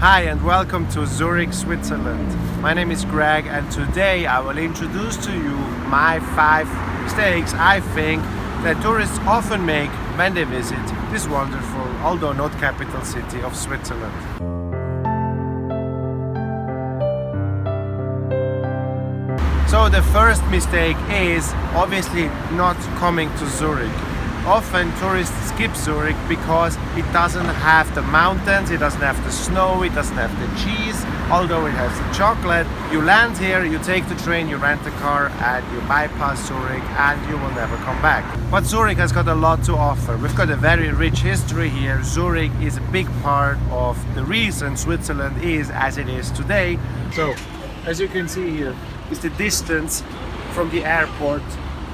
Hi and welcome to Zurich, Switzerland. My name is Greg and today I will introduce to you my 5 mistakes I think that tourists often make when they visit this wonderful, although not capital city of Switzerland. So the first mistake is obviously not coming to Zurich. Often tourists skip Zurich because it doesn't have the mountains, it doesn't have the snow, it doesn't have the cheese, although it has the chocolate. You land here, you take the train, you rent a car and you bypass Zurich and you will never come back. But Zurich has got a lot to offer. We've got a very rich history here. Zurich is a big part of the reason Switzerland is as it is today. So, as you can see here, is the distance from the airport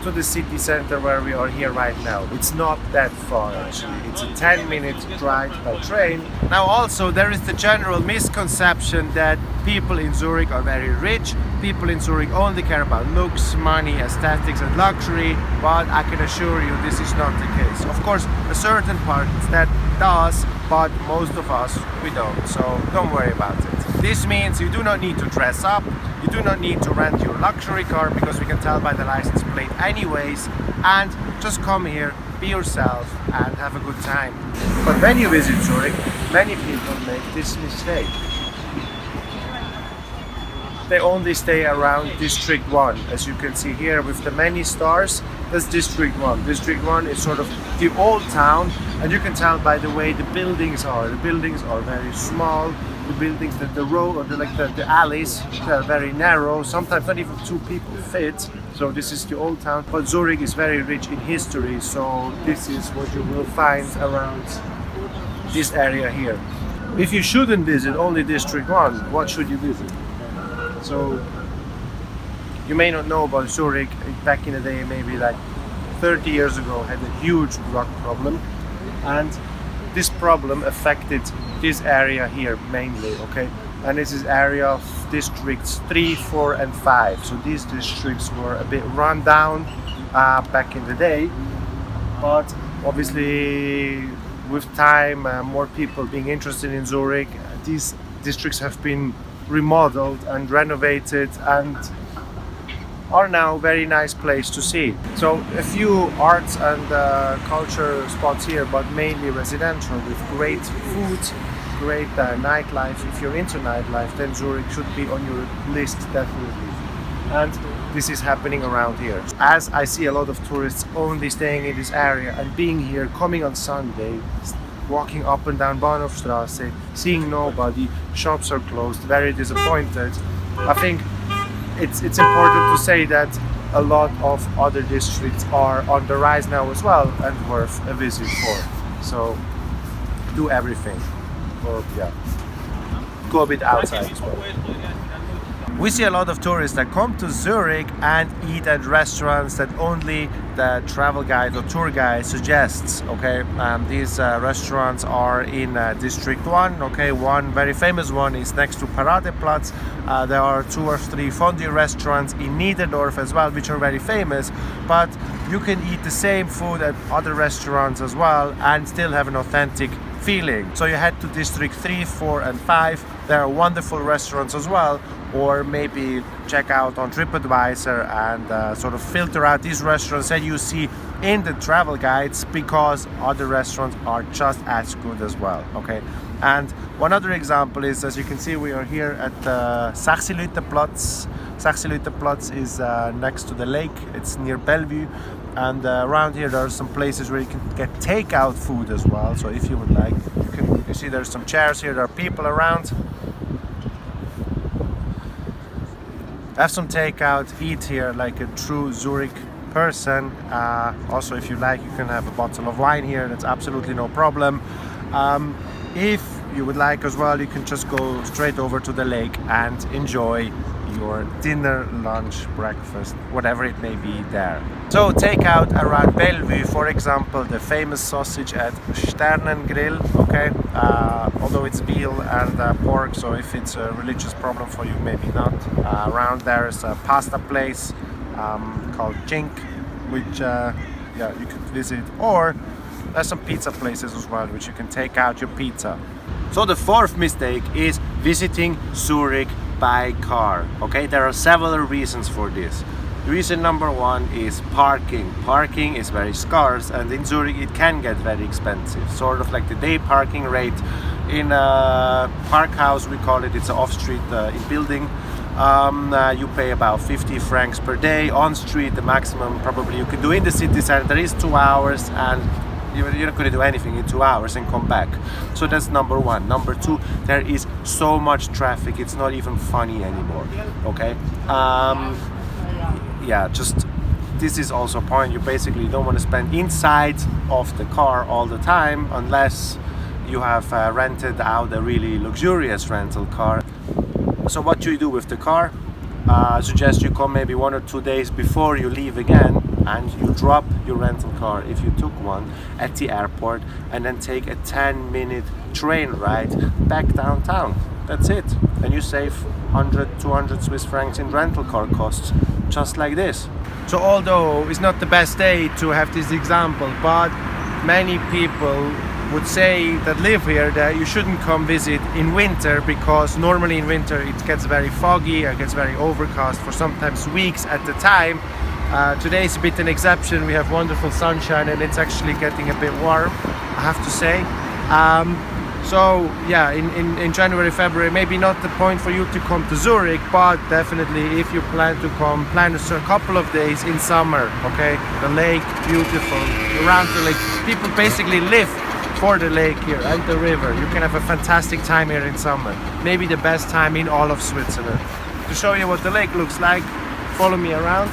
to the city center where we are here right now. It's not that far actually. It's a 10-minute drive by train. Now also there is the general misconception that people in Zurich are very rich. People in Zurich only care about looks, money, aesthetics and luxury, but I can assure you this is not the case. Of course, a certain part that does, but most of us, we don't, so don't worry about it. This means you do not need to dress up, you do not need to rent your luxury car because we can tell by the license plate anyways, and just come here, be yourself and have a good time. But when you visit Zurich, many people make this mistake. They only stay around District 1. As you can see here with the many stars, that's District 1. District 1 is sort of the old town, and you can tell by the way the buildings are. The buildings are very small. The buildings, the road or the alleys, are very narrow. Sometimes not even 2 people fit. So this is the old town. But Zurich is very rich in history. So this is what you will find around this area here. If you shouldn't visit only District 1, what should you visit? So you may not know about Zurich. Back in the day, maybe like 30 years ago, had a huge drug problem, and this problem affected this area here mainly, okay? And this is area of districts 3, 4 and 5. So these districts were a bit run down back in the day, but obviously with time, more people being interested in Zurich, these districts have been remodeled and renovated and are now a very nice place to see. So a few arts and culture spots here, but mainly residential with great food, great nightlife. If you're into nightlife, then Zurich should be on your list definitely. And this is happening around here. As I see a lot of tourists only staying in this area and being here, coming on Sunday, walking up and down Bahnhofstrasse, seeing nobody, shops are closed, very disappointed. I think it's important to say that a lot of other districts are on the rise now as well and worth a visit for. So do everything, or go a bit outside as well. We see a lot of tourists that come to Zurich and eat at restaurants that only the travel guide or tour guide suggests, okay? These restaurants are in District 1, okay? One very famous one is next to Paradeplatz. There are 2 or 3 fondue restaurants in Niederdorf as well, which are very famous, but you can eat the same food at other restaurants as well and still have an authentic feeling. So you head to District 3, 4 and 5. There are wonderful restaurants as well, or maybe check out on TripAdvisor and sort of filter out these restaurants that you see in the travel guides, because other restaurants are just as good as well, okay? And one other example is, as you can see, we are here at Sachsenhüttenplatz. Sachsenhüttenplatz is next to the lake. It's near Bellevue, and around here there are some places where you can get takeout food as well. So if you would like, you see there's some chairs here, there are people around. Have some takeout, eat here like a true Zurich person. Also, if you like, you can have a bottle of wine here, that's absolutely no problem. If you would like as well, you can just go straight over to the lake and enjoy your dinner, lunch, breakfast, whatever it may be there. So take out around Bellevue, for example, the famous sausage at Sternengrill, okay? Although it's veal and pork, so if it's a religious problem for you, maybe not. Around there is a pasta place called Jink, which you could visit, or there's some pizza places as well, which you can take out your pizza. So the fourth mistake is visiting Zurich by car. Okay, there are several reasons for this. Reason number one is parking. Parking is very scarce, and in Zurich it can get very expensive. Sort of like the day parking rate in a park house, we call it. It's an off-street in building. You pay about 50 francs per day. On street, the maximum probably you can do in the city center is 2 hours, and you're not going to do anything in 2 hours and come back. So that's number one. Number two, there is so much traffic, it's not even funny anymore. Okay. Yeah, just this is also a point. You basically don't want to spend inside of the car all the time unless you have rented out a really luxurious rental car. So what do you do with the car? I suggest you come maybe 1 or 2 days before you leave again, and you drop your rental car, if you took one, at the airport, and then take a 10-minute train ride back downtown. That's it. And you save 100, 200 Swiss francs in rental car costs, just like this. So although it's not the best day to have this example, but many people would say that live here that you shouldn't come visit in winter, because normally in winter it gets very foggy, it gets very overcast for sometimes weeks at a time. Today is a bit an exception. We have wonderful sunshine and it's actually getting a bit warm, I have to say. So yeah, in January, February, maybe not the point for you to come to Zurich, but definitely if you plan to come, plan a couple of days in summer. Okay, the lake, beautiful, around the lake. People basically live for the lake here and the river. You can have a fantastic time here in summer. Maybe the best time in all of Switzerland. To show you what the lake looks like, follow me around.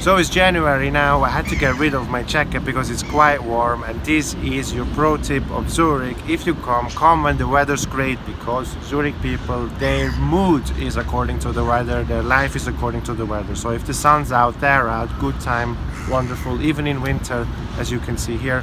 So it's January now. I had to get rid of my jacket because it's quite warm, and this is your pro tip of Zurich. If you come when the weather's great, because Zurich people, their mood is according to the weather, their life is according to the weather. So if the sun's out, they're out, good time, wonderful. Even in winter, as you can see here,